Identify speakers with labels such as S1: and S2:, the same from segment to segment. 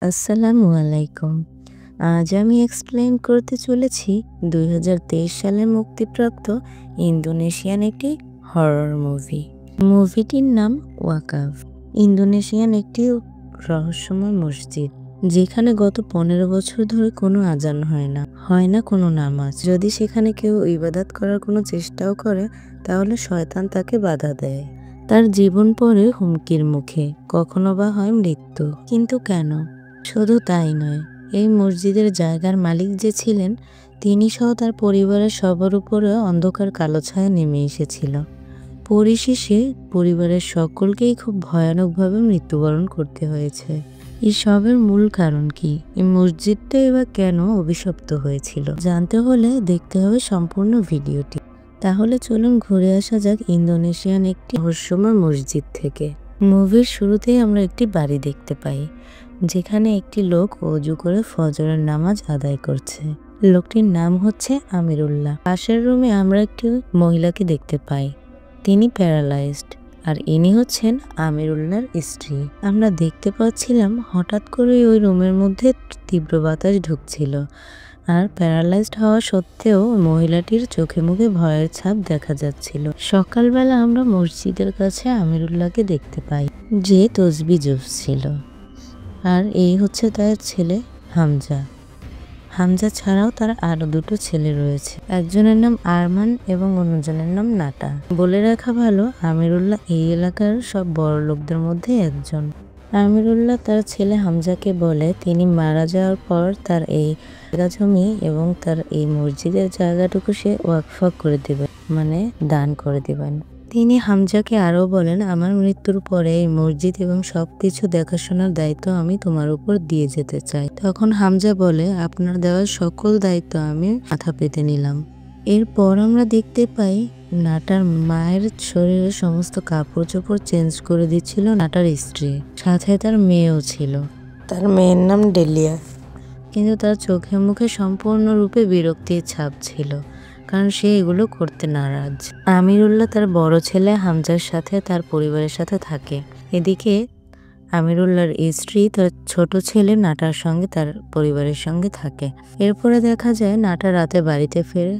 S1: আসসালামু আলাইকুম। আজ আমি এক্সপ্লেইন করতে চলেছি ২০২৩ সালে মুক্তিপ্রাপ্ত ইন্দোনেশিয়ান একটি হরর মুভি। মুভিটির নাম ওয়াকাফ। ইন্দোনেশিয়ান একটি রহস্যময় মসজিদ, যেখানে গত ১৫ বছর ধরে কোনো আজান হয় না কোনো নামাজ। যদি সেখানে কেউ ইবাদত করার কোনো চেষ্টাও করে, তাহলে শয়তান তাকে বাধা দেয়। তার জীবন পড়ে হুমকির মুখে, কখনো বা হয় মৃত্যু। কিন্তু কেন? শুধু তাই নয়, এই মসজিদের জায়গার মালিক যে ছিলেন, তিনি সহ তার পরিবারের সবার উপরে অন্ধকার কালো ছায়া নেমে এসেছিল। পরিশেষে পরিবারের সকলকেই খুব ভয়ানকভাবে মৃত্যুবরণ করতে হয়েছে। এসবের মূল কারণ কি? এই মসজিদটা এবার কেন অভিশপ্ত হয়েছিল? জানতে হলে দেখতে হবে সম্পূর্ণ ভিডিওটি। তাহলে চলুন ঘুরে আসা যাক ইন্দোনেশিয়ান একটি রহস্যময় মসজিদ থেকে। মুভির শুরুতেই আমরা একটি বাড়ি দেখতে পাই, যেখানে একটি লোক অজু করে ফজরের নামাজ আদায় করছে। লোকটির নাম হচ্ছে আমিরুল্লাহ। পাশের রুমে আমরা একটি মহিলাকে দেখতে পাই, তিনি প্যারালাইজড, আর ইনি হচ্ছেন আমিরুল্লাহর স্ত্রী। আমরা দেখতে পাচ্ছিলাম হঠাৎ করে ওই রুমের মধ্যে তীব্র বাতাস ঢুকছিল, আর প্যারালাইজড হওয়া সত্ত্বেও মহিলাটির চোখে মুখে ভয়ের ছাপ দেখা যাচ্ছিল। সকালবেলা আমরা মসজিদের কাছে আমিরুল্লাহকে দেখতে পাই, যে তসবিহ জপছিল, আর এই হচ্ছে তার ছেলে হামজা। হামজা ছাড়াও তার আরো দুটো ছেলে রয়েছে, একজনের নাম আরমান এবং অন্যজনের নাম নাটা। বলে রাখা ভালো, আমিরুল্লাহ এই এলাকার সব বড় লোকদের মধ্যে একজন। আমিরুল্লাহ তার ছেলে হামজাকে বলে তিনি মারা যাওয়ার পর তার এই জায়গা জমি এবং তার এই মসজিদের জায়গাটুকু সে ওয়াকফ করে দেবেন, মানে দান করে দেবেন। তিনি হামজাকে আরও বলেন, আমার মৃত্যুর পরে এই মসজিদ এবং সবকিছু দেখাশোনার দায়িত্ব আমি তোমার উপর দিয়ে যেতে চাই। তখন হামজা বলে, আপনার দেওয়া সকল দায়িত্ব আমি মাথা পেতে নিলাম। এরপর আমরা দেখতে পাই নাটার মায়ের শরীরের সমস্ত কাপড় চোপড় চেঞ্জ করে দিচ্ছিল নাটার স্ত্রী, সাথে তার মেয়েও ছিল। তার মেয়ের নাম ডেলিয়া, কিন্তু তার চোখে মুখে সম্পূর্ণরূপে বিরক্তির ছাপ ছিল, কারণ সে এগুলো করতে নারাজ। আমিরুল্লাহ তার বড় ছেলে হামজার সাথে তার পরিবারের সাথে থাকে। এদিকে আমিরুল্লাহর স্ত্রী তার ছোট ছেলে নাটার সঙ্গে তার পরিবারের সঙ্গে থাকে। এরপরে দেখা যায় নাটা রাতে বাড়িতে ফেরে,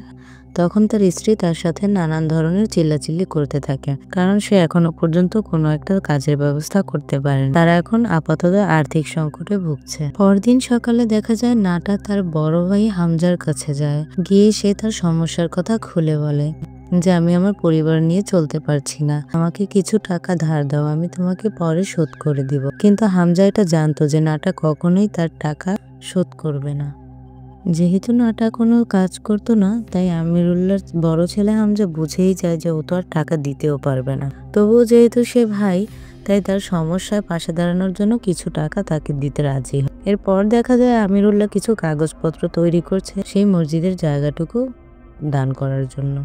S1: তখন তার স্ত্রী তার সাথে নানান ধরনের চিল্লাচিল্লি করতে থাকে, কারণ সে এখনো পর্যন্ত কোনো একটা কাজের ব্যবস্থা করতে পারেনি। তারা এখন আপাতত আর্থিক সংকটে ভুগছে। পরদিন সকালে দেখা যায় নাটা তার বড় ভাই হামজার কাছে যায়, গিয়ে সে তার সমস্যার কথা খুলে বলে যে আমি আমার পরিবার নিয়ে চলতে পারছি না, আমাকে কিছু টাকা ধার দাও, আমি তোমাকে পরে শোধ করে দিব। কিন্তু হামজা এটা জানতো যে নাটা কখনোই তার টাকা শোধ করবে না। যেহেতু নাটা কোনো কাজ করতো না, তাই আমিরুল্লাহর বড় ছেলে হামজা বুঝেই যায় যে ও তো আর টাকা দিতেও পারবে না। তবুও যেহেতু সে ভাই, তাই তার সমস্যায় পাশে দাঁড়ানোর জন্য কিছু টাকা তাকে দিতে রাজি হয়। এরপর দেখা যায় আমিরুল্লাহ কিছু কাগজপত্র তৈরি করছে সেই মসজিদের জায়গাটুকু দান করার জন্য।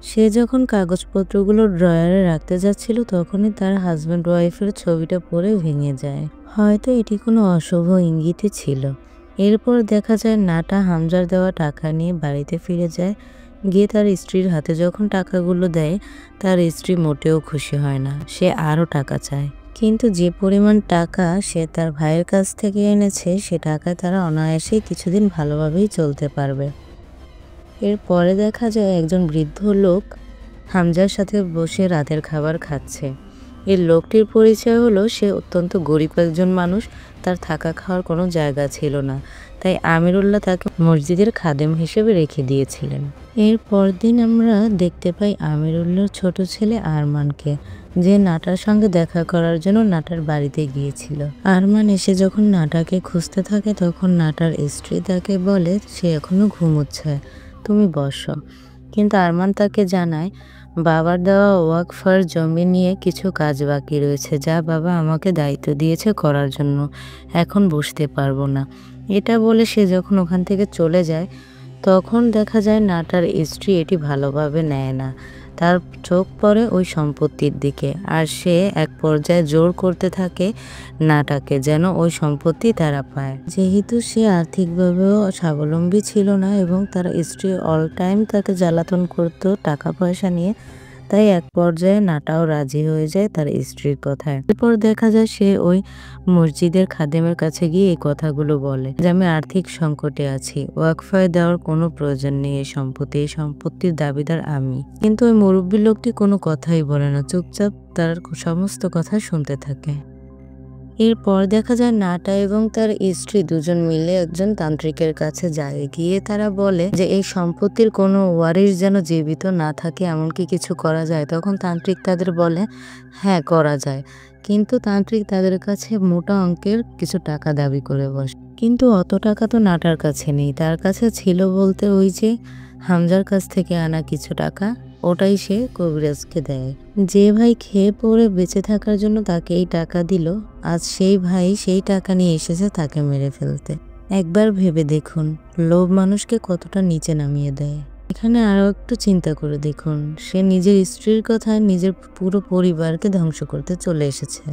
S1: সে যখন কাগজপত্রগুলো ড্রয়ারে রাখতে যাচ্ছিল, তখনই তার হাজব্যান্ড ওয়াইফের ছবিটা পড়ে ভেঙে যায়। হয়তো এটি কোনো অশুভ ইঙ্গিতই ছিল। এরপর দেখা যায় নাটা হামজার দেওয়া টাকা নিয়ে বাড়িতে ফিরে যায়। গিয়ে তার স্ত্রীর হাতে যখন টাকাগুলো দেয়, তার স্ত্রী মোটেও খুশি হয় না, সে আরও টাকা চায়। কিন্তু যে পরিমাণ টাকা সে তার ভাইয়ের কাছ থেকে এনেছে, সে টাকায় তারা অনায়াসেই কিছুদিন ভালোভাবেই চলতে পারবে। এরপরে দেখা যায় একজন বৃদ্ধ লোক হামজার সাথে বসে রাতের খাবার খাচ্ছে। এই লোকটির পরিচয় হলো সে অত্যন্ত গরিব একজন মানুষ, তার থাকা খাওয়ার কোনো জায়গা ছিল না, তাই আমিরুল্লাহ তাকে মসজিদের খাদেম হিসেবে রেখে দিয়েছিলেন। এর পরদিন আমরা দেখতে পাই আমিরুল্লাহর ছোট ছেলে আরমানকে, যে নাটার সঙ্গে দেখা করার জন্য নাটার বাড়িতে গিয়েছিল। আরমান এসে যখন নাটাকে খুঁজতে থাকে, তখন নাটার স্ত্রী তাকে বলে সে এখনো ঘুমোচ্ছে, তুমি বসো। কিন্তু আরমান তাকে জানায় বাবার দেওয়া ওয়াকফার জমি নিয়ে কিছু কাজ বাকি রয়েছে, যা বাবা আমাকে দায়িত্ব দিয়েছে করার জন্য, এখন বসতে পারবো না। এটা বলে সে যখন ওখান থেকে চলে যায়, তখন দেখা যায় নাটার স্ত্রী এটি ভালোভাবে নেয় না, তার চোখ পড়ে ওই সম্পত্তির দিকে, আর সে এক পর্যায়ে জোর করতে থাকে নাটাকে যেন ওই সম্পত্তি তারা পায়। যেহেতু সে আর্থিকভাবেও স্বাবলম্বী ছিল না এবং তার স্ত্রী অল টাইম তাকে জ্বালাতন করতো টাকা পয়সা নিয়ে, তাই এক পর্যায়ে নাটাও রাজি হয়ে যায় তার স্ত্রীর কথায়। এরপর দেখা যায় সে ওই মসজিদের খাদেমের কাছে গিয়ে এই কথাগুলো বলে যে আমি আর্থিক সংকটে আছি, ওয়াকফায় দেওয়ার কোনো প্রয়োজন নেই, এই সম্পত্তির দাবিদার আমি। কিন্তু ওই মুরব্বী লোকটি কোনো কথাই বলে না, চুপচাপ তার সমস্ত কথা শুনতে থাকে। এরপর দেখা যায় নাটা এবং তার স্ত্রী দুজন মিলে একজন তান্ত্রিকের কাছে যায়। গিয়ে তারা বলে যে এই সম্পত্তির কোনো ওয়ারিশ যেন জীবিত না থাকে, এমনকি কিছু করা যায়। তখন তান্ত্রিক তাদের বলে হ্যাঁ করা যায়, কিন্তু তান্ত্রিক তাদের কাছে মোটা অঙ্কের কিছু টাকা দাবি করে বসে। কিন্তু অত টাকা তো নাটার কাছে নেই, তার কাছে ছিল বলতে ওই যে হামজার কাছ থেকে আনা কিছু টাকা, ওটাই সে কবিরাজকে দেয়। যে ভাই খেয়ে পড়ে বেঁচে থাকার জন্য তাকে এই টাকা দিল, আজ সেই ভাই সেই টাকা নিয়ে এসেছে তাকে মেরে ফেলতে। একবার ভেবে দেখুন লোভ মানুষকে কতটা নিচে নামিয়ে দেয়। এখানে আরো একটু চিন্তা করে দেখুন, সে নিজের স্ত্রীর কথায় নিজের পুরো পরিবারকে ধ্বংস করতে চলে এসেছে।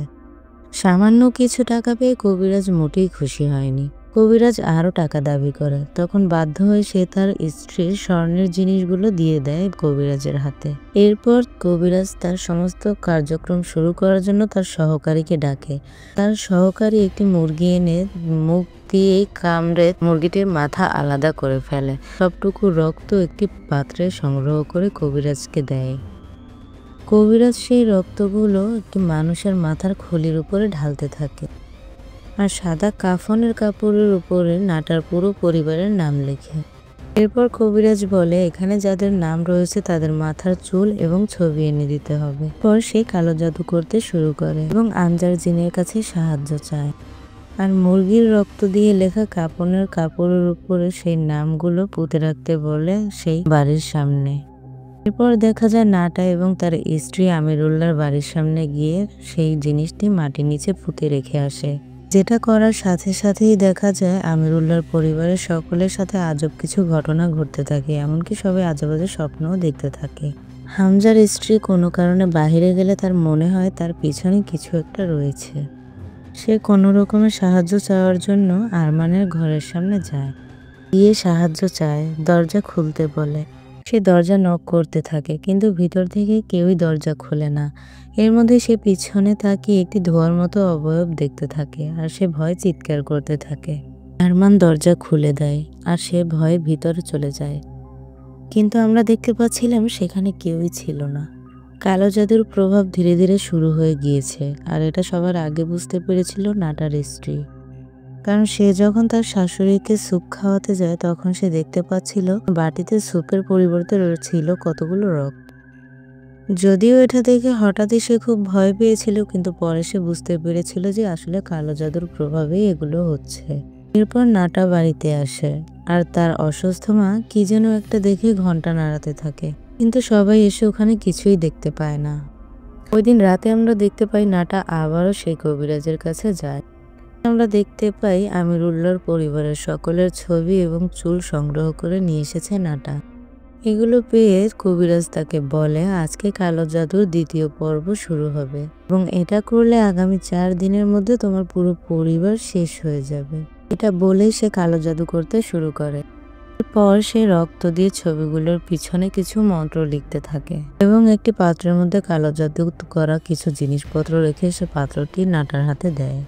S1: সামান্য কিছু টাকা পেয়ে কবিরাজ মোটেই খুশি হয়নি। কবিরাজ আরো টাকা দাবি করে। তখন বাধ্য হয়ে সে তার স্ত্রীর স্বর্ণের জিনিসগুলো দিয়ে দেয় কবিরাজের হাতে। এরপর কবিরাজ তার সমস্ত কার্যক্রম শুরু করার জন্য তার সহকারীকে ডাকে। তার সহকারী একটি মুরগি এনে মুখ দিয়ে কামড়ে মুরগিটির মাথা আলাদা করে ফেলে। সবটুকু রক্ত একটি পাত্রে সংগ্রহ করে কবিরাজকে দেয়। কবিরাজ সেই রক্তগুলো একটি মানুষের মাথার খুলির উপরে ঢালতে থাকে আর সাদা কাফনের কাপড়ের উপরে নাটার পুরো পরিবারের নাম লেখে। এরপর কবিরাজ বলে এখানে যাদের নাম রয়েছে তাদের মাথার চুল এবং ছবি এনে দিতে হবে। পর সে কালো জাদু করতে শুরু করে এবং আনজার জিনের কাছে সাহায্য চায়। আর মুরগির রক্ত দিয়ে লেখা কাফনের কাপড়ের উপরে সেই নামগুলো পুঁতে রাখতে বলে সেই বাড়ির সামনে। এরপর দেখা যায় নাটা এবং তার স্ত্রী আমিরুল্লাহর বাড়ির সামনে গিয়ে সেই জিনিসটি মাটির নিচে পুঁতে রেখে আসে। যেটা করার সাথে সাথেই দেখা যায় আমিরুল্লাহর পরিবারের সকলের সাথে আজব কিছু ঘটনা ঘটতে থাকে, এমনকি সবাই আজব আজব স্বপ্নও দেখতে থাকে। হামজার স্ত্রী কোনো কারণে বাহিরে গেলে তার মনে হয় তার পিছনে কিছু একটা রয়েছে। সে কোনো রকমের সাহায্য চাওয়ার জন্য আরমানের ঘরের সামনে যায়। গিয়ে সাহায্য চায়, দরজা খুলতে বলে। সে দরজা নক করতে থাকে, কিন্তু ভিতর থেকে কেউই দরজা খোলে না। এর মধ্যে সে পিছনে তাকিয়ে একটি ধোঁয়ার মতো অবয়ব দেখতে থাকে আর সে ভয়ে চিৎকার করতে থাকে। আরমান দরজা খুলে দেয় আর সে ভয়ে ভিতরে চলে যায়। কিন্তু আমরা দেখতে পাচ্ছিলাম সেখানে কেউই ছিল না। কালো জাদুর প্রভাব ধীরে ধীরে শুরু হয়ে গিয়েছে, আর এটা সবার আগে বুঝতে পেরেছিল নাটার স্ত্রী। কারণ সে যখন তার শাশুড়িকে স্যুপ খাওয়াতে যায় তখন সে দেখতে পাচ্ছিল বাটিতে স্যুপের পরিবর্তে ছিল কতগুলো রক্ত। যদিও এটা দেখে হঠাৎই সে খুব ভয় পেয়েছিল, কিন্তু পরে সে বুঝতে পেরেছিল যে আসলে কালো জাদুর প্রভাবেই এগুলো হচ্ছে। এরপর নাটা বাড়িতে আসে আর তার অসুস্থ মা কি যেন একটা দেখে ঘন্টা নাড়াতে থাকে, কিন্তু সবাই এসে ওখানে কিছুই দেখতে পায় না। ওই দিন রাতে আমরা দেখতে পাই নাটা আবারও সেই কবিরাজের কাছে যায়। আমরা দেখতে পাই আমিরুল্লাহর পরিবারের সকলের ছবি এবং চুল সংগ্রহ করে নিয়ে এসেছে নাটা। এগুলো পেয়ে কবিরাজ তাকে বলে আজকে কালো জাদুর দ্বিতীয় পর্ব শুরু হবে এবং এটা করলে আগামী 4 দিনের মধ্যে তোমার পুরো পরিবার শেষ হয়ে যাবে। এটা বলেই সে কালো জাদু করতে শুরু করে। এরপর সে রক্ত দিয়ে ছবিগুলোর পিছনে কিছু মন্ত্র লিখতে থাকে এবং একটি পাত্রের মধ্যে কালো জাদু করা কিছু জিনিসপত্র রেখে সে পাত্রটি নাটার হাতে দেয়।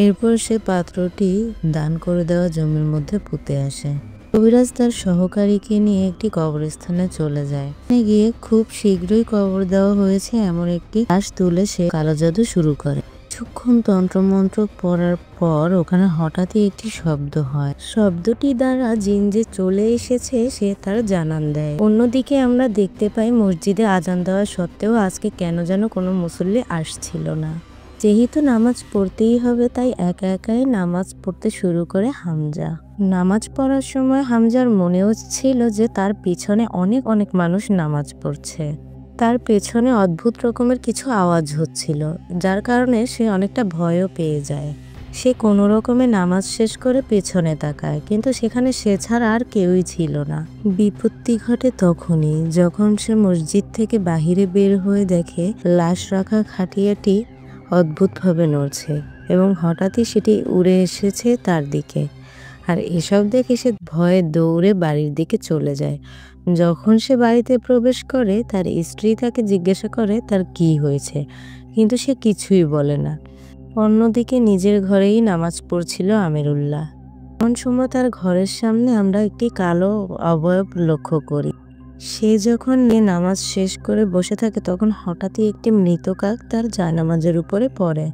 S1: এরপর সে পাত্রটি দান করে দেওয়া জমির মধ্যে পুঁতে আসে। কবিরাজ তার সহকারীকে নিয়ে একটি কবরস্থানে চলে যায়। গিয়ে খুব শীঘ্রই কবর দেওয়া হয়েছে এমন একটি লাশ তুলে সে কালো জাদু শুরু করে। কিছুক্ষণ তন্ত্রমন্ত্র পড়ার পর ওখানে হঠাৎই একটি শব্দ হয়। শব্দটি দ্বারা জিন যে চলে এসেছে সে তার জানান দেয়। অন্যদিকে আমরা দেখতে পাই মসজিদে আজান দেওয়া সত্ত্বেও আজকে কেন যেন কোনো মুসল্লি আসছিল না। যেহেতু নামাজ পড়তেই হবে তাই একা একাই নামাজ পড়তে শুরু করে হামজা। নামাজ পড়ার সময় হামজার মনেও ছিল যে তার পিছনে অনেক অনেক মানুষ নামাজ পড়ছে। তার পেছনে অদ্ভুত রকমের কিছু আওয়াজ হচ্ছিল, যার কারণে সে অনেকটা ভয়ও পেয়ে যায়। সে কোনো রকমে নামাজ শেষ করে পেছনে তাকায়, কিন্তু সেখানে সে ছাড়া আর কেউই ছিল না। বিপত্তি ঘটে তখনই যখন সে মসজিদ থেকে বাহিরে বের হয়ে দেখে লাশ রাখা খাটিয়াটি অদ্ভুতভাবে নড়ছে এবং হঠাৎই সেটি উড়ে এসেছে তার দিকে। আর এসব দেখে সে ভয়ে দৌড়ে বাড়ির দিকে চলে যায়। যখন সে বাড়িতে প্রবেশ করে তার স্ত্রী তাকে জিজ্ঞাসা করে তার কি হয়েছে, কিন্তু সে কিছুই বলে না। অন্যদিকে নিজের ঘরেই নামাজ পড়ছিল আমিরুল্লাহ। এমন সময় তার ঘরের সামনে আমরা একটি কালো অবয়ব লক্ষ্য করি। সে যখন নামাজ শেষ করে বসে থাকে তখন হঠাৎই একটি মৃত কাক তার জায়নামাজের উপরে পড়ে।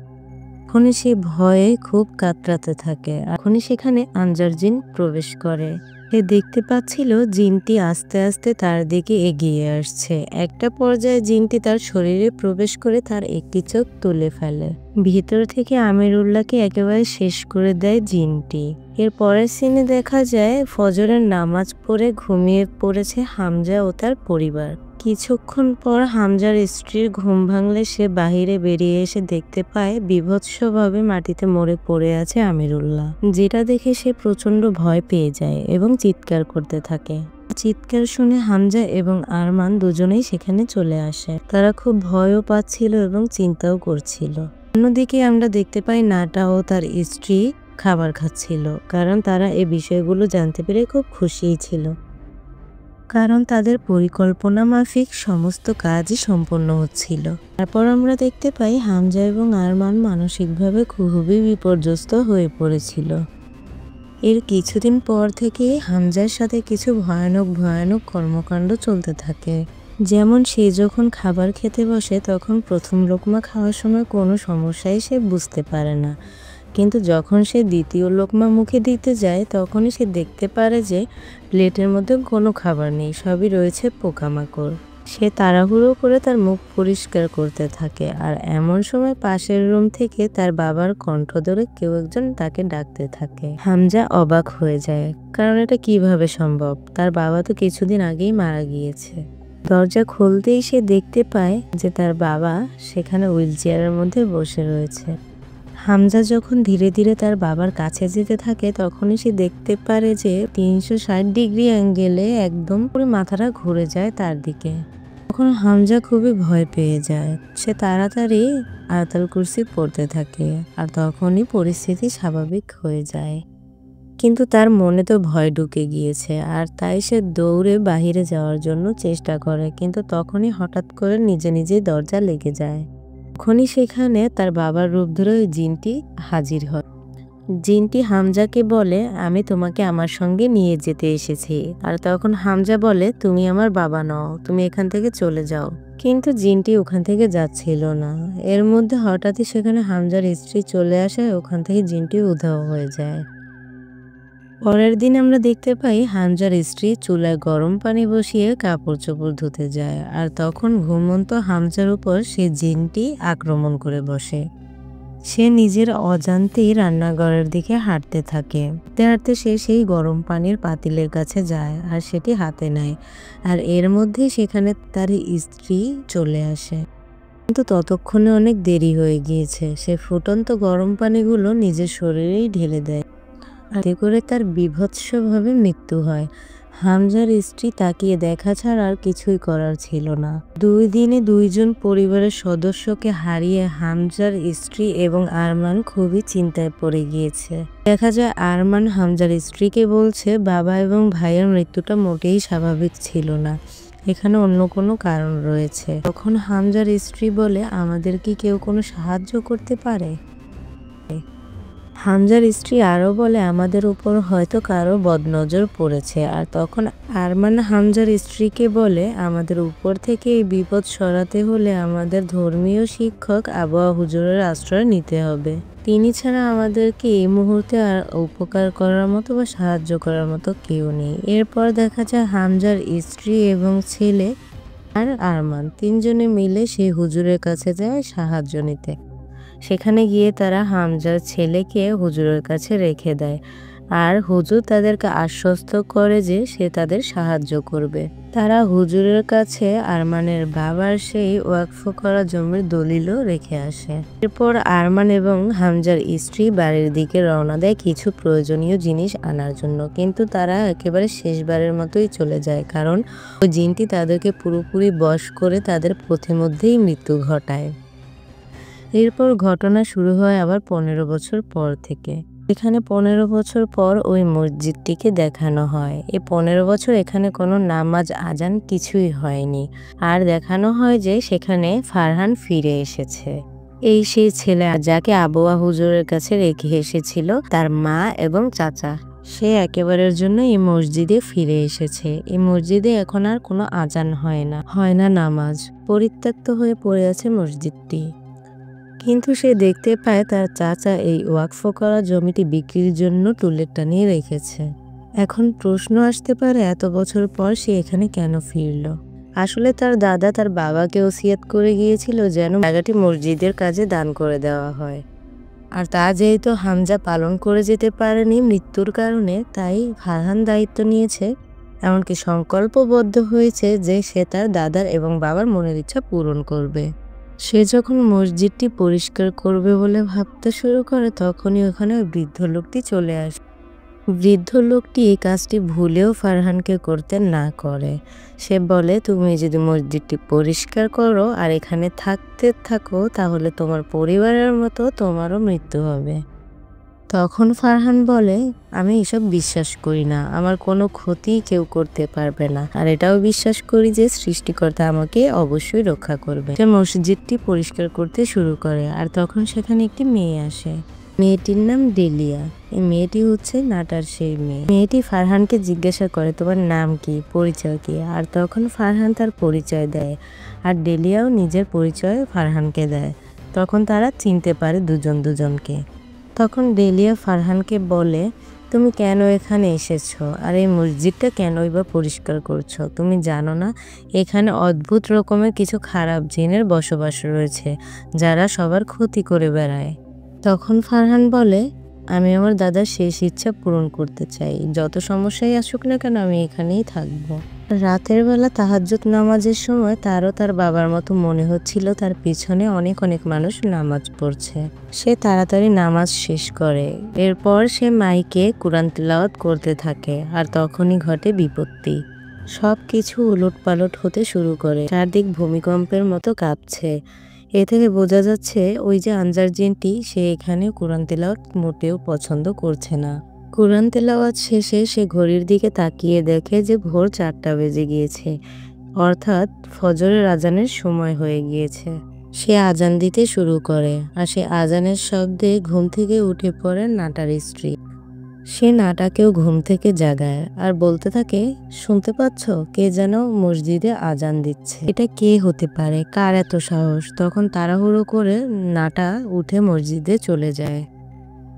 S1: তখনই সে ভয়ে খুব কাতরাতে থাকে। এখনই সেখানে আনজার জিন প্রবেশ করে। সে দেখতে পাচ্ছিল জিনটি আস্তে আস্তে তার দিকে এগিয়ে আসছে। একটা পর্যায়ে জিনটি তার শরীরে প্রবেশ করে তার একটি চোখ তুলে ফেলে। ভিতর থেকে আমিরুল্লাহকে একেবারে শেষ করে দেয় জিনটি। এর পরের সিনে দেখা যায় ফজরের নামাজ পড়ে ঘুমিয়ে পড়েছে হামজা ও তার পরিবার। কিছুক্ষণ পর হামজার স্ত্রীর ঘুম ভাঙলে সে বাহিরে বেরিয়ে এসে দেখতে পায় বীভৎসভাবে মাটিতে মরে পড়ে আছে আমিরুল্লাহ, যেটা দেখে সে প্রচন্ড ভয় পেয়ে যায় এবং চিৎকার করতে থাকে। চিৎকার শুনে হামজা এবং আরমান দুজনেই সেখানে চলে আসে। তারা খুব ভয়ও পাচ্ছিল এবং চিন্তাও করছিল। অন্যদিকে আমরা দেখতে পাই নাটা ও তার স্ত্রী খাবার খাচ্ছিল, কারণ তারা এই বিষয়গুলো জানতে পেরে খুব খুশিই ছিল, কারণ তাদের পরিকল্পনা মাফিক সমস্ত কাজই সম্পন্ন হচ্ছিল। তারপর আমরা দেখতে পাই হামজা এবং আরমান মানসিকভাবে খুবই বিপর্যস্ত হয়ে পড়েছিল। এর কিছুদিন পর থেকে হামজার সাথে কিছু ভয়ানক কর্মকাণ্ড চলতে থাকে। যেমন সে যখন খাবার খেতে বসে তখন প্রথম লোকমা খাওয়ার সময় কোনো সমস্যাই সে বুঝতে পারে না, কিন্তু যখন সে দ্বিতীয় লোকমা মুখে দিতে যায় তখনই সে দেখতে পারে যে প্লেটের মধ্যে কোনো খাবার নেই, সবই রয়েছে পোকামাকড়। সে তাড়াহুড়ো করে তার মুখ পরিষ্কার করতে থাকে। আর এমন সময় পাশের রুম থেকে তার বাবার কণ্ঠ ধরে কেউ একজন তাকে ডাকতে থাকে। হামজা অবাক হয়ে যায়, কারণ এটা কিভাবে সম্ভব, তার বাবা তো কিছুদিন আগেই মারা গিয়েছে। দরজা খুলতেই সে দেখতে পায় যে তার বাবা সেখানে হুইল চেয়ারের মধ্যে বসে রয়েছে। হামজা যখন ধীরে ধীরে তার বাবার কাছে যেতে থাকে তখনই সে দেখতে পারে যে 360 ডিগ্রি অ্যাঙ্গেলে একদম পুরো মাথাটা ঘুরে যায় তার দিকে। তখন হামজা খুবই ভয় পেয়ে যায়। সে তাড়াতাড়ি আয়াতুল কুরসি পড়তে থাকে আর তখনই পরিস্থিতি স্বাভাবিক হয়ে যায়। কিন্তু তার মনে তো ভয় ঢুকে গিয়েছে, আর তাই সে দৌড়ে বাহিরে যাওয়ার জন্য চেষ্টা করে, কিন্তু তখনই হঠাৎ করে নিজেই দরজা লেগে যায়। তখনই সেখানে তার বাবার রূপ ধরে ওই জিনটি হাজির হয়। জিনটি হামজাকে বলে, আমি তোমাকে আমার সঙ্গে নিয়ে যেতে এসেছি। আর তখন হামজা বলে, তুমি আমার বাবা নও, তুমি এখান থেকে চলে যাও। কিন্তু জিনটি ওখান থেকে যাচ্ছিল না। এর মধ্যে হঠাৎই সেখানে হামজার স্ত্রী চলে আসে, ওখান থেকে জিনটি উধাও হয়ে যায়। পরের দিন আমরা দেখতে পাই হামজার স্ত্রী চুলায় গরম পানি বসিয়ে কাপড় চোপড় ধুতে যায়, আর তখন ঘুমন্ত হামজার উপর সে জিনটি আক্রমণ করে বসে। সে নিজের অজান্তেই রান্নাঘরের দিকে হাঁটতে থাকে। হাঁটতে সে সেই গরম পানির পাতিলের কাছে যায় আর সেটি হাতে নেয়, আর এর মধ্যেই সেখানে তার স্ত্রী চলে আসে। কিন্তু ততক্ষণে অনেক দেরি হয়ে গিয়েছে। সে ফুটন্ত গরম পানিগুলো নিজের শরীরেই ঢেলে দেয়, এতে করে তার বীভৎসভাবে মৃত্যু হয়। হামজার স্ত্রী তাকিয়ে দেখা ছাড়া আর কিছুই করার ছিল না। 2 দিনে 2 জন পরিবারের সদস্যকে হারিয়ে হামজার স্ত্রী এবং আরমান খুবই চিন্তায় পড়ে গিয়েছে। দেখা যায় আরমান হামজার স্ত্রীকে বলছে বাবা এবং ভাইয়ের মৃত্যুটা মোটেই স্বাভাবিক ছিল না, এখানে অন্য কোনো কারণ রয়েছে। তখন হামজার স্ত্রী বলে, আমাদের কি কেউ কোনো সাহায্য করতে পারে? হামজার স্ত্রী আরও বলে, আমাদের উপর হয়তো কারো বদনজর পড়েছে। আর তখন আরমান হামজার স্ত্রীকে বলে, আমাদের উপর থেকে এই বিপদ সরাতে হলে আমাদের ধর্মীয় শিক্ষক আবওয়া হুজুরের আশ্রয় নিতে হবে। তিনি ছাড়া আমাদেরকে এই মুহূর্তে আর উপকার করার মতো বা সাহায্য করার মতো কেউ নেই। এরপর দেখা যায় হামজার স্ত্রী এবং ছেলে আর আরমান 3 জনে মিলে সেই হুজুরের কাছে যায় সাহায্য নিতে। সেখানে গিয়ে তারা হামজার ছেলেকে হুজুরের কাছে রেখে দেয়, আর হুজুর তাদেরকে আশ্বস্ত করে যে সে তাদের সাহায্য করবে। তারা হুজুরের কাছে আরমানের বাবার সেই ওয়াকফ করা জমির দলিলও রেখে আসে। এরপর আরমান এবং হামজার স্ত্রী বাড়ির দিকে রওনা দেয় কিছু প্রয়োজনীয় জিনিস আনার জন্য, কিন্তু তারা একেবারে শেষবারের মতোই চলে যায়, কারণ ওই জিনটি তাদেরকে পুরোপুরি বশ করে তাদের পথে মধ্যেই মৃত্যু ঘটায়। এরপর ঘটনা শুরু হয় আবার 15 বছর পর থেকে। এখানে 15 বছর পর ওই মসজিদটিকে দেখানো হয়। এই 15 বছর এখানে কোনো নামাজ আজান কিছুই হয়নি। আর দেখানো হয় যে সেখানে ফারহান ফিরে এসেছে। এই সেই ছেলে যাকে আবওয়া হুজুরের কাছে রেখে এসেছিল তার মা এবং চাচা। সে একেবারের জন্য এই মসজিদে ফিরে এসেছে। এই মসজিদে এখন আর কোনো আজান হয় না নামাজ। পরিত্যক্ত হয়ে পড়ে আছে মসজিদটি। কিন্তু সে দেখতে পায় তার চাচা এই ওয়াকফ করা জমিটি বিক্রির জন্য টুলের টানিয়ে রেখেছে। এখন প্রশ্ন আসতে পারে এত বছর পর সে এখানে কেন ফিরল? আসলে তার দাদা তার বাবাকে ওসিয়ত করে গিয়েছিল যেন জায়গাটি মসজিদের কাজে দান করে দেওয়া হয়। আর তা যেহেতু হামজা পালন করে যেতে পারেনি মৃত্যুর কারণে, তাই ফারহান দায়িত্ব নিয়েছে, এমনকি সংকল্পবদ্ধ হয়েছে যে সে তার দাদার এবং বাবার মনের ইচ্ছা পূরণ করবে। সে যখন মসজিদটি পরিষ্কার করবে বলে ভাবতে শুরু করে তখনই ওখানে ওই বৃদ্ধ লোকটি চলে আসে। বৃদ্ধ লোকটি এই কাজটি ভুলেও ফারহানকে করতে না করে। সে বলে, তুমি যদি মসজিদটি পরিষ্কার করো আর এখানে থাকতে থাকো তাহলে তোমার পরিবারের মতো তোমারও মৃত্যু হবে। তখন ফারহান বলে, আমি এসব বিশ্বাস করি না, আমার কোনো ক্ষতি কেউ করতে পারবে না, আর এটাও বিশ্বাস করি যে সৃষ্টিকর্তা আমাকে অবশ্যই রক্ষা করবে। সে মসজিদটি পরিষ্কার করতে শুরু করে আর তখন সেখানে একটি মেয়ে আসে। মেয়েটির নাম ডেলিয়া। এই মেয়েটি হচ্ছে নাটার সেই মেয়ে। মেয়েটি ফারহানকে জিজ্ঞাসা করে, তোমার নাম কি, পরিচয় কি? আর তখন ফারহান তার পরিচয় দেয় আর ডেলিয়াও নিজের পরিচয় ফারহানকে দেয়। তখন তারা চিনতে পারে দুজন দুজনকে। তখন ডেলিয়া ফারহানকে বলে, তুমি কেন এখানে এসেছো আর এই মসজিদটা কেনই বা পরিষ্কার করছো? তুমি জানো না এখানে অদ্ভুত রকমের কিছু খারাপ জিনের বসবাস রয়েছে যারা সবার ক্ষতি করে বেড়ায়। তখন ফারহান বলে, আমি আমার দাদার শেষ ইচ্ছা পূরণ করতে চাই, যত সমস্যাই আসুক না কেন আমি এখানেই থাকবো। রাতের বেলা তাহাজ্জুদ নামাজের সময় তারও তার বাবার মতো মনে হচ্ছিল তার পিছনে অনেক অনেক মানুষ নামাজ পড়ছে। সে তাড়াতাড়ি নামাজ শেষ করে। এরপর সে মাইকে কুরআন তিলাওয়াত করতে থাকে আর তখনই ঘটে বিপত্তি। সব কিছু উলটপালট হতে শুরু করে। চারদিক ভূমিকম্পের মতো কাঁপছে। এ থেকে বোঝা যাচ্ছে ওই যে আনজার জিনটি সে এখানে কুরআন তিলাওয়াত মোটেও পছন্দ করছে না। কুরআন তেলাওয়াত শেষে সে ঘড়ির দিকে তাকিয়ে দেখে যে ভোর 4টা বেজে গিয়েছে, অর্থাৎ ফজরের আজানের সময় হয়ে গিয়েছে। সে আজান দিতে শুরু করে আর সে আজানের শব্দে ঘুম থেকে উঠে পড়ে নাটার স্ত্রী। সে নাটাকেও ঘুম থেকে জাগায় আর বলতে থাকে, শুনতে পাচ্ছ কে যেন মসজিদে আজান দিচ্ছে, এটা কে হতে পারে, কার এত সাহস? তখন তাড়াহুড়ো করে নাটা উঠে মসজিদে চলে যায়।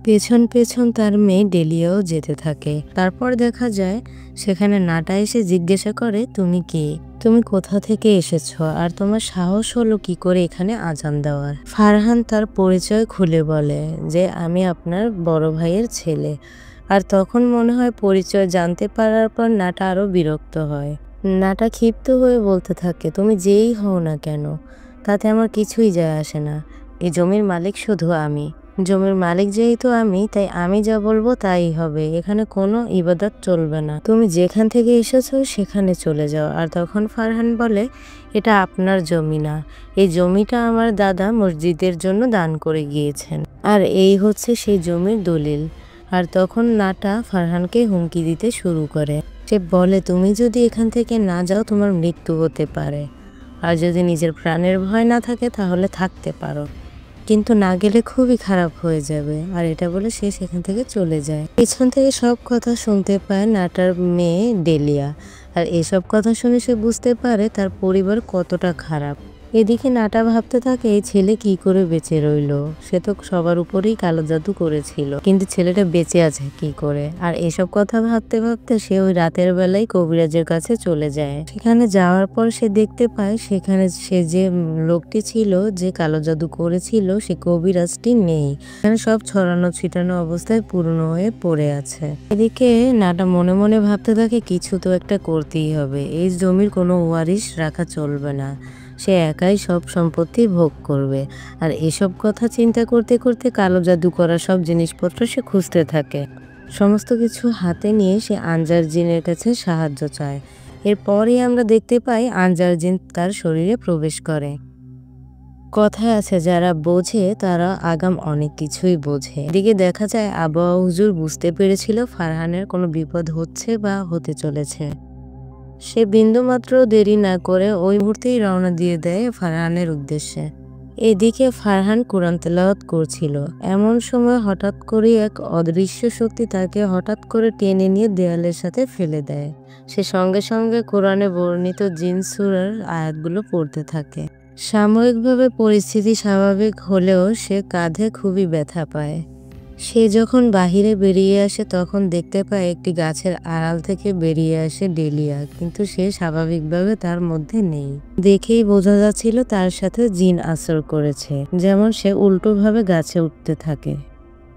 S1: পেছন পেছন তার মেয়ে ডেলিয়াও যেতে থাকে। তারপর দেখা যায় সেখানে নাটা এসে জিজ্ঞাসা করে, তুমি কে, তুমি কোথা থেকে এসেছো আর তোমার সাহস হলো কি করে এখানে আজান দেওয়ার? ফারহান তার পরিচয় খুলে বলে যে আমি আপনার বড় ভাইয়ের ছেলে। আর তখন মনে হয় পরিচয় জানতে পারার পর নাটা আরো বিরক্ত হয়। নাটা ক্ষিপ্ত হয়ে বলতে থাকে, তুমি যেই হও না কেন তাতে আমার কিছুই যায় আসে না, এই জমির মালিক শুধু আমি। জমির মালিক যেহেতু আমি, তাই আমি যা বলবো তাই হবে, এখানে কোনো ইবাদত চলবে না, তুমি যেখান থেকে এসেছো সেখানে চলে যাও। আর তখন ফারহান বলে, এটা আপনার জমি না, এই জমিটা আমার দাদা মসজিদের জন্য দান করে গিয়েছেন, আর এই হচ্ছে সেই জমির দলিল। আর তখন নাটা ফারহানকে হুমকি দিতে শুরু করে। সে বলে, তুমি যদি এখান থেকে না যাও তোমার মৃত্যু হতে পারে, আর যদি নিজের প্রাণের ভয় না থাকে তাহলে থাকতে পারো, কিন্তু না গেলে খুবই খারাপ হয়ে যাবে। আর এটা বলে সে সেখান থেকে চলে যায়। পেছন থেকে সব কথা শুনতে পায় নাটার মেয়ে ডেলিয়া। আর এসব কথা শুনে সে বুঝতে পারে তার পরিবার কতটা খারাপ। এদিকে নাটা ভাবতে থাকে, এই ছেলে কি করে বেঁচে রইল, সে তো সবার উপরেই কালো জাদু করেছিল, কিন্তু ছেলেটা বেঁচে আছে কি করে? আর এসব কথা ভাবতে ভাবতে সে ওই রাতের বেলায় কবিরাজের কাছে চলে যায়। সেখানে যাওয়ার পর সে দেখতে পায় সেখানে সে যে লোকটি ছিল যে কালো জাদু করেছিল সে কবিরাজটি নেই। এখানে সব ছড়ানো ছিটানো অবস্থায় পুরনো হয়ে পড়ে আছে। এদিকে নাটা মনে মনে ভাবতে থাকে, কিছু তো একটা করতেই হবে, এই জমির কোনো ওয়ারিশ রাখা চলবে না, সে একাই সব সম্পত্তি ভোগ করবে। আর এসব কথা চিন্তা করতে করতে কালো জাদু করা সব জিনিসপত্র সে খুঁজতে থাকে। সমস্ত কিছু হাতে নিয়ে সে আনজার জিনের কাছে সাহায্য চায়। এরপরই আমরা দেখতে পাই আনজার জিন তার শরীরে প্রবেশ করে। কথায় আছে যারা বোঝে তারা আগাম অনেক কিছুই বোঝে। এদিকে দেখা যায় আবওয়া হুজুর বুঝতে পেরেছিল ফারহানের কোনো বিপদ হচ্ছে বা হতে চলেছে। সে বিন্দুমাত্র দেরি না করে ওই মুহূর্তেই রওনা দিয়ে দেয় ফারহানের উদ্দেশ্যে। এদিকে ফারহান কোরআন তেলাওয়াত করছিল। এমন সময় হঠাৎ করেই এক অদৃশ্য শক্তি তাকে হঠাৎ করে টেনে নিয়ে দেয়ালের সাথে ফেলে দেয়। সে সঙ্গে সঙ্গে কোরআনে বর্ণিত জিন সূরার আয়াতগুলো পড়তে থাকে। সাময়িকভাবে পরিস্থিতি স্বাভাবিক হলেও সে কাঁধে খুবই ব্যথা পায়। সে যখন বাহিরে বেরিয়ে আসে তখন দেখতে পায় একটি গাছের আড়াল থেকে বেরিয়ে আসে ডেলিয়া, কিন্তু সে স্বাভাবিকভাবে তার মধ্যে নেই। দেখেই বোঝা যাচ্ছিল তার সাথে জিন আসর করেছে, যেমন সে উল্টোভাবে গাছে উঠতে থাকে।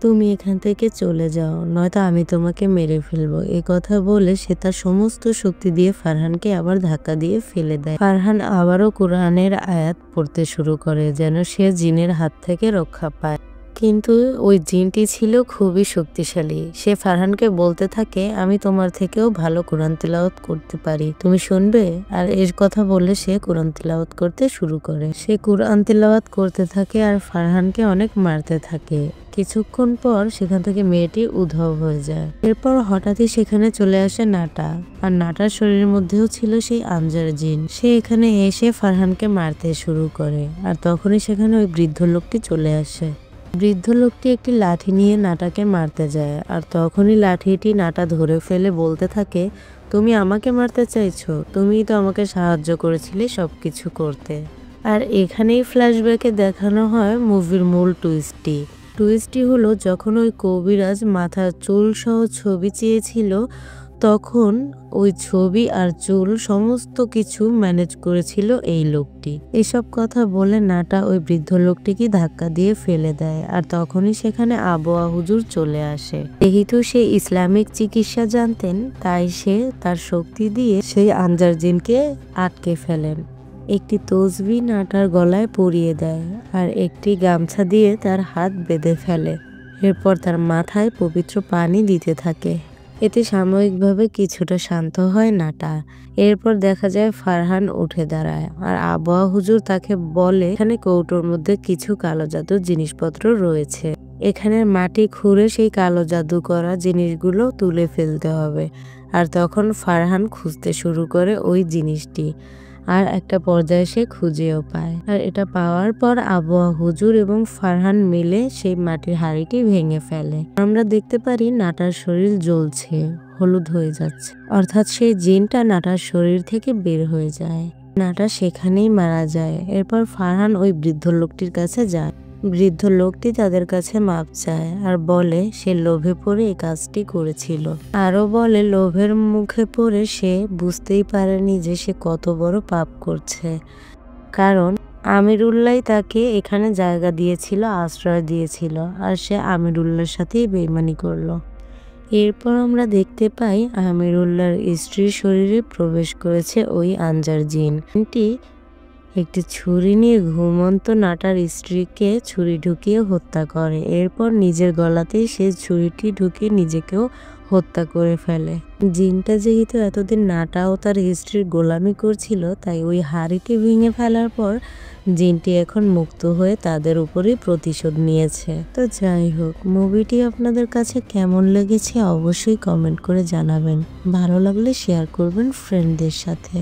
S1: তুমি এখান থেকে চলে যাও, নয়তো আমি তোমাকে মেরে ফেলবো। এ কথা বলে সে তার সমস্ত শক্তি দিয়ে ফারহানকে আবার ধাক্কা দিয়ে ফেলে দেয়। ফারহান আবারও কোরআনের আয়াত পড়তে শুরু করে যেন সে জিনের হাত থেকে রক্ষা পায়। কিন্তু ওই জিনটি ছিল খুবই শক্তিশালী। সে ফারহানকে বলতে থাকে, আমি তোমার থেকেও ভালো কোরআন তিলাওয়াত করতে পারি, তুমি শুনবে? আর এর কথা বলে সে কোরআন তিলাওয়াত করতে শুরু করে। সে কোরআন তিলাওয়াত করতে থাকে আর ফারহানকে অনেক মারতে থাকে। কিছুক্ষণ পর সেখান থেকে মেয়েটি উধাও হয়ে যায়। এরপর হঠাৎই সেখানে চলে আসে নাটা, আর নাটার শরীরের মধ্যেও ছিল সেই আনজার জিন। সে এখানে এসে ফারহানকে মারতে শুরু করে, আর তখনই সেখানে ওই বৃদ্ধ লোকটি চলে আসে। বৃদ্ধ লোকটি একটি লাঠি নিয়ে নাটাকে মারতে যায়, আর তখনই লাঠিটি নাটা ধরে ফেলে বলতে থাকে, তুমি আমাকে মারতে চাইছো? তুমিই তো আমাকে সাহায্য করেছিলে সবকিছু করতে। আর এখানেই ফ্ল্যাশব্যাকে দেখানো হয় মুভির মূল টুইস্টটি হলো যখন ওই কবিরাজ মাথার চুল সহ ছবি চেয়েছিল, তখন ওই ছবি আর চুল সমস্ত কিছু ম্যানেজ করেছিল এই লোকটি। এসব কথা বলে নাটা ওই বৃদ্ধ লোকটিকে ধাক্কা দিয়ে ফেলে দেয়, আর তখনই সেখানে আবওয়া হুজুর চলে আসে। যেহেতু সে ইসলামিক চিকিৎসা জানতেন, তাই সে তার শক্তি দিয়ে সেই আনজার জিনকে আটকে ফেলেন। একটি তসবিহ নাটার গলায় পরিয়ে দেয়, আর একটি গামছা দিয়ে তার হাত বেঁধে ফেলে। এরপর তার মাথায় পবিত্র পানি দিতে থাকে। এতে সাময়িকভাবে কিছুটা শান্ত হয় নাটা। এরপর দেখা যায় ফারহান উঠে দাঁড়ায়, আর আবওয়া হুজুর তাকে বলে এখানে কৌটোর মধ্যে কিছু কালো জাদুর জিনিসপত্র রয়েছে। এখানের মাটি খুঁড়ে সেই কালো জাদু করা জিনিসগুলো তুলে ফেলতে হবে। আর তখন ফারহান খুঁজতে শুরু করে ওই জিনিসটি, আর একটা পর্যায়ে সে খুঁজেও পায়। আর এটা পাওয়ার পর আবওয়া হুজুর এবং ফারহান মিলে সেই মাটির হাঁড়িটি ভেঙে ফেলে। আমরা দেখতে পারি নাটার শরীর জ্বলছে, হলুদ হয়ে যাচ্ছে, অর্থাৎ সেই জিনটা নাটার শরীর থেকে বের হয়ে যায়। নাটা সেখানেই মারা যায়। এরপর ফারহান ওই বৃদ্ধ লোকটির কাছে যায়। বৃদ্ধ লোকটি তাদের কাছে মাপ চায় আর বলে সে লোভে পড়ে এই কাজটি করেছিল। আরো বলে লোভের মুখে পড়ে সে বুঝতেই পারেনি যে সে কত বড় পাপ করছে, কারণ আমিরুল্লাহ তাকে এখানে জায়গা দিয়েছিল, আশ্রয় দিয়েছিল, আর সে আমিরুল্লাহর সাথেই বেইমানি করলো। এরপর আমরা দেখতে পাই আমিরুল্লাহর স্ত্রীর শরীরে প্রবেশ করেছে ওই আনজার জিনটি। একটি ছুরি নিয়ে ঘুমন্ত নাটার স্ত্রীকে ছুরি ঢুকিয়ে হত্যা করে। এরপর নিজের গলাতেই সে ছুরিটি ঢুকিয়ে নিজেকেও হত্যা করে ফেলে। জিনটা যেহেতু এতদিন নাটা ও তার স্ত্রীর গোলামি করছিল, তাই ওই হাড়িটি ভেঙে ফেলার পর জিনটি এখন মুক্ত হয়ে তাদের উপরেই প্রতিশোধ নিয়েছে। তো যাই হোক, মুভিটি আপনাদের কাছে কেমন লেগেছে অবশ্যই কমেন্ট করে জানাবেন। ভালো লাগলে শেয়ার করবেন ফ্রেন্ডদের সাথে।